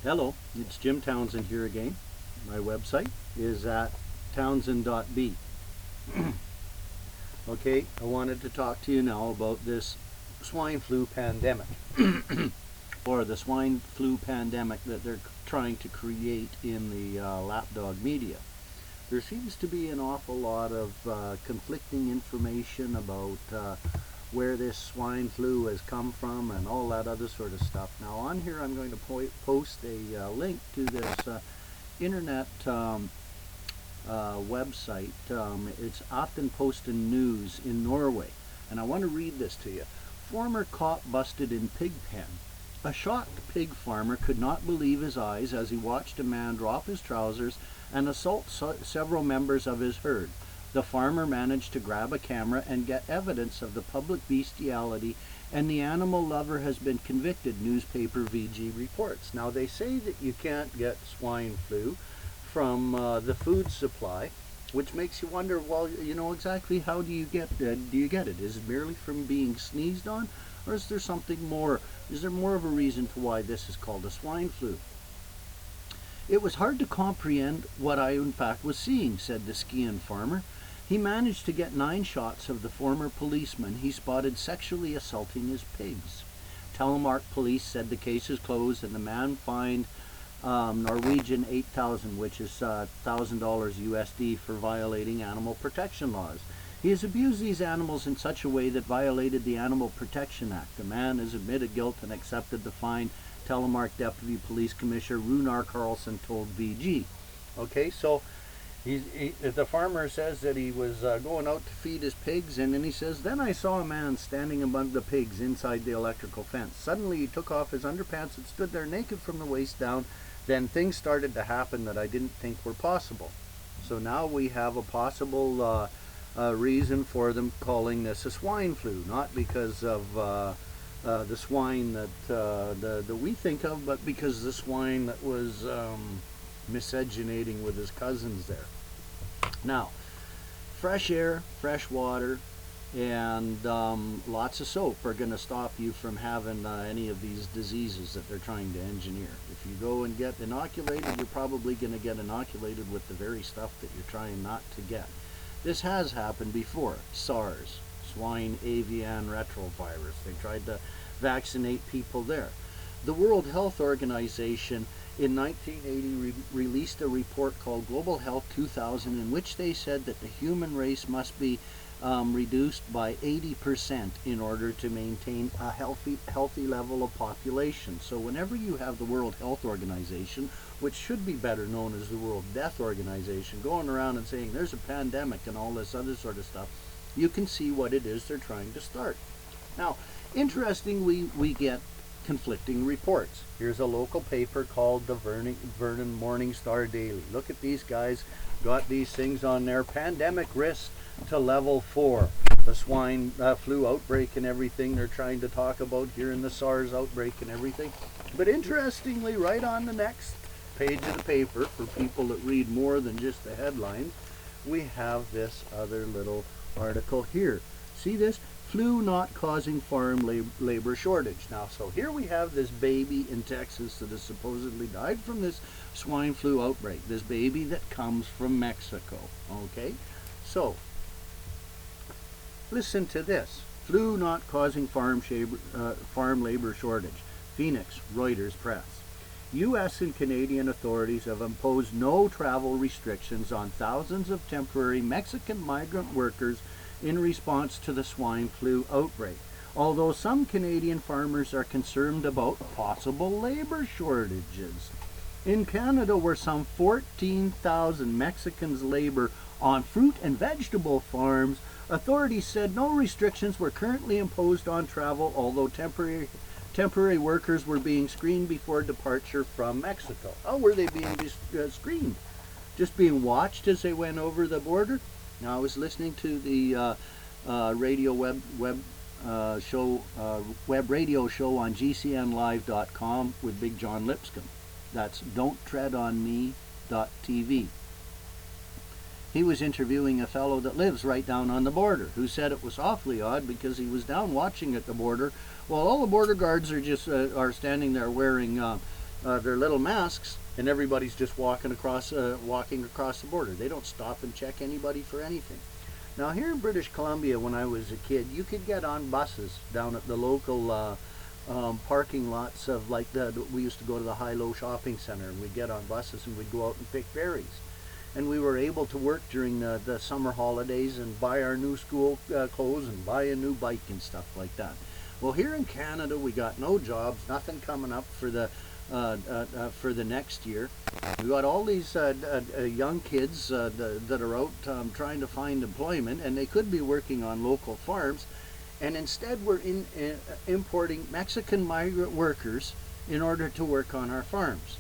Hello, it's Jim Townsend here again. My website is at townsend.b. Okay, I wanted to talk to you now about this swine flu pandemic, or the swine flu pandemic that they're trying to create in the lapdog media. There seems to be an awful lot of conflicting information about where this swine flu has come from and all that other sort of stuff. Now on here I'm going to post a link to this internet website. It's often posted news in Norway, and I want to read this to you. Former cop busted in pig pen. A shocked pig farmer could not believe his eyes as he watched a man drop his trousers and assault several members of his herd. The farmer managed to grab a camera and get evidence of the public bestiality, and the animal lover has been convicted, newspaper VG reports. Now they say that you can't get swine flu from the food supply, which makes you wonder, well, you know, exactly how do you get it? Is it merely from being sneezed on, or is there something more? Is there more of a reason to why this is called a swine flu? It was hard to comprehend what I in fact was seeing, said the Skian farmer. He managed to get 9 shots of the former policeman he spotted sexually assaulting his pigs. Telemark police said the case is closed and the man fined Norwegian 8,000, which is $1,000 USD, for violating animal protection laws. He has abused these animals in such a way that violated the Animal Protection Act. The man has admitted guilt and accepted the fine, Telemark Deputy Police Commissioner Runar Carlson told VG. Okay, so the farmer says that he was going out to feed his pigs, and then he says, then I saw a man standing among the pigs inside the electrical fence. Suddenly he took off his underpants and stood there naked from the waist down. Then things started to happen that I didn't think were possible. So now we have a possible reason for them calling this a swine flu, not because of the swine that we think of, but because the swine that was miscegenating with his cousins there. Now, fresh air, fresh water, and lots of soap are going to stop you from having any of these diseases that they're trying to engineer. If you go and get inoculated, you're probably going to get inoculated with the very stuff that you're trying not to get. This has happened before. SARS, swine avian retrovirus. They tried to vaccinate people there. The World Health Organization in 1980 released a report called Global Health 2000, in which they said that the human race must be reduced by 80% in order to maintain a healthy level of population. So whenever you have the World Health Organization, which should be better known as the World Death Organization, going around and saying there's a pandemic and all this other sort of stuff, you can see what it is they're trying to start. Now, interestingly, we get conflicting reports. Here's a local paper called the Vernon Morning Star Daily. Look at these guys, got these things on there. Pandemic risk to level 4. The swine flu outbreak and everything they're trying to talk about here, in the SARS outbreak and everything. But interestingly, right on the next page of the paper, for people that read more than just the headlines, we have this other little article here. See this? Flu not causing farm labor shortage. Now, so here we have this baby in Texas that has supposedly died from this swine flu outbreak. This baby that comes from Mexico. Okay? So, listen to this. Flu not causing farm labor shortage. Phoenix, Reuters Press. U.S. and Canadian authorities have imposed no travel restrictions on thousands of temporary Mexican migrant workers in response to the swine flu outbreak, although some Canadian farmers are concerned about possible labor shortages. In Canada, where some 14,000 Mexicans labor on fruit and vegetable farms, authorities said no restrictions were currently imposed on travel, although temporary workers were being screened before departure from Mexico. How were they being screened? Just being watched as they went over the border? Now, I was listening to the radio web radio show on GCNlive.com with Big John Lipscomb. That's don'ttreadonme.tv. He was interviewing a fellow that lives right down on the border, who said it was awfully odd because he was down watching at the border while all the border guards are just are standing there wearing their little masks, and everybody's just walking across the border. They don't stop and check anybody for anything. Now here in British Columbia, when I was a kid, you could get on buses down at the local parking lots of, like, we used to go to the High-Low Shopping Center, and we'd get on buses and we'd go out and pick berries. And we were able to work during the summer holidays and buy our new school clothes and buy a new bike and stuff like that. Well, here in Canada, we got no jobs, nothing coming up for the next year. We got all these young kids that are out trying to find employment, and they could be working on local farms, and instead we're importing Mexican migrant workers in order to work on our farms.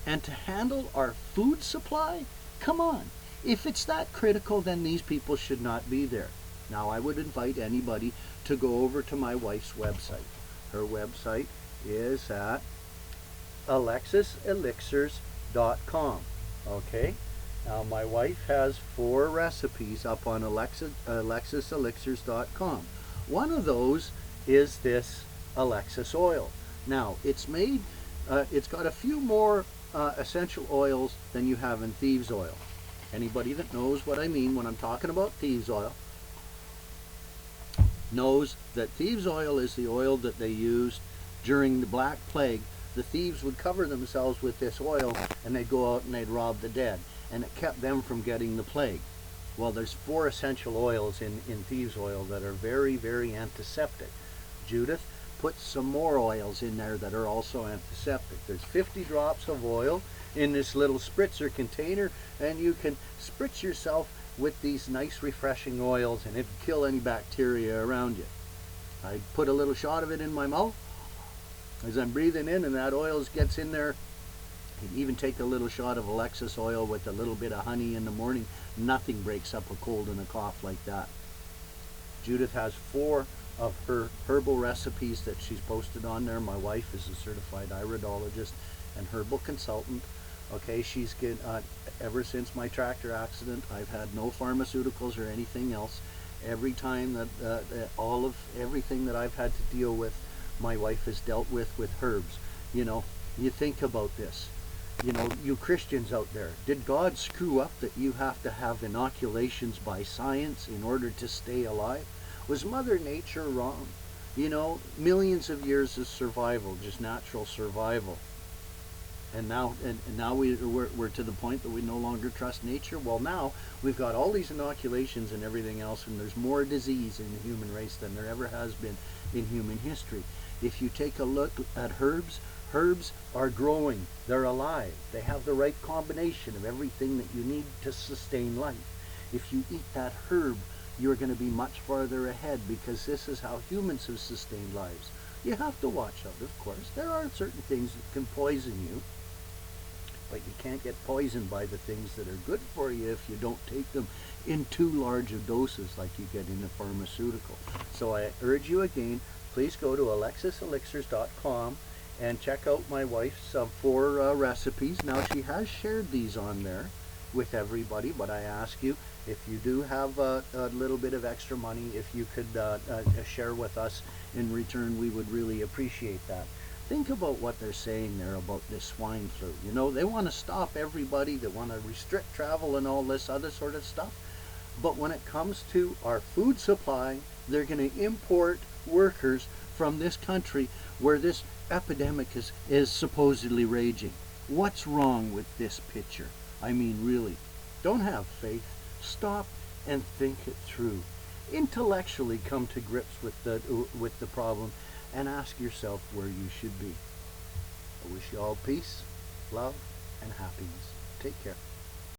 And to handle our food supply? Come on. If it's that critical, then these people should not be there. Now, I would invite anybody to go over to my wife's website. Her website is at alexiselixirs.com. Okay? Now, my wife has 4 recipes up on alexiselixirs.com. One of those is this Alexis oil. Now, it's got a few more essential oils than you have in thieves oil. Anybody that knows what I mean when I'm talking about thieves oil knows that thieves oil is the oil that they used during the Black Plague. The thieves would cover themselves with this oil and they'd go out and they'd rob the dead, and it kept them from getting the plague. Well, there's 4 essential oils in thieves oil that are very, very antiseptic. Judith put some more oils in there that are also antiseptic. There's 50 drops of oil in this little spritzer container, and you can spritz yourself with these nice refreshing oils, and it'll kill any bacteria around you. I put a little shot of it in my mouth as I'm breathing in, and that oil gets in there. You can even take a little shot of Alexis oil with a little bit of honey in the morning. Nothing breaks up a cold and a cough like that. Judith has 4 of her herbal recipes that she's posted on there. My wife is a certified iridologist and herbal consultant. Okay, she's ever since my tractor accident, I've had no pharmaceuticals or anything else. Every time that everything that I've had to deal with, my wife has dealt with herbs. You know, you think about this. You know, you Christians out there, did God screw up that you have to have inoculations by science in order to stay alive? Was Mother Nature wrong? You know, millions of years of survival, just natural survival. And now we're to the point that we no longer trust nature. Well, now we've got all these inoculations and everything else, and there's more disease in the human race than there ever has been in human history. If you take a look at herbs, herbs are growing. They're alive. They have the right combination of everything that you need to sustain life. If you eat that herb, you're going to be much farther ahead, because this is how humans have sustained lives. You have to watch out, of course. There are certain things that can poison you, but you can't get poisoned by the things that are good for you if you don't take them in too large of doses like you get in a pharmaceutical. So I urge you again, please go to alexiselixirs.com and check out my wife's 4 recipes. Now, she has shared these on there with everybody, but I ask you, if you do have a little bit of extra money, if you could share with us in return, we would really appreciate that. Think about what they're saying there about this swine flu. You know, they want to stop everybody, they want to restrict travel and all this other sort of stuff. But when it comes to our food supply, they're going to import workers from this country where this epidemic is supposedly raging. What's wrong with this picture? I mean, really, don't have faith. Stop and think it through. Intellectually come to grips with the problem and ask yourself where you should be. I wish you all peace, love, and happiness. Take care.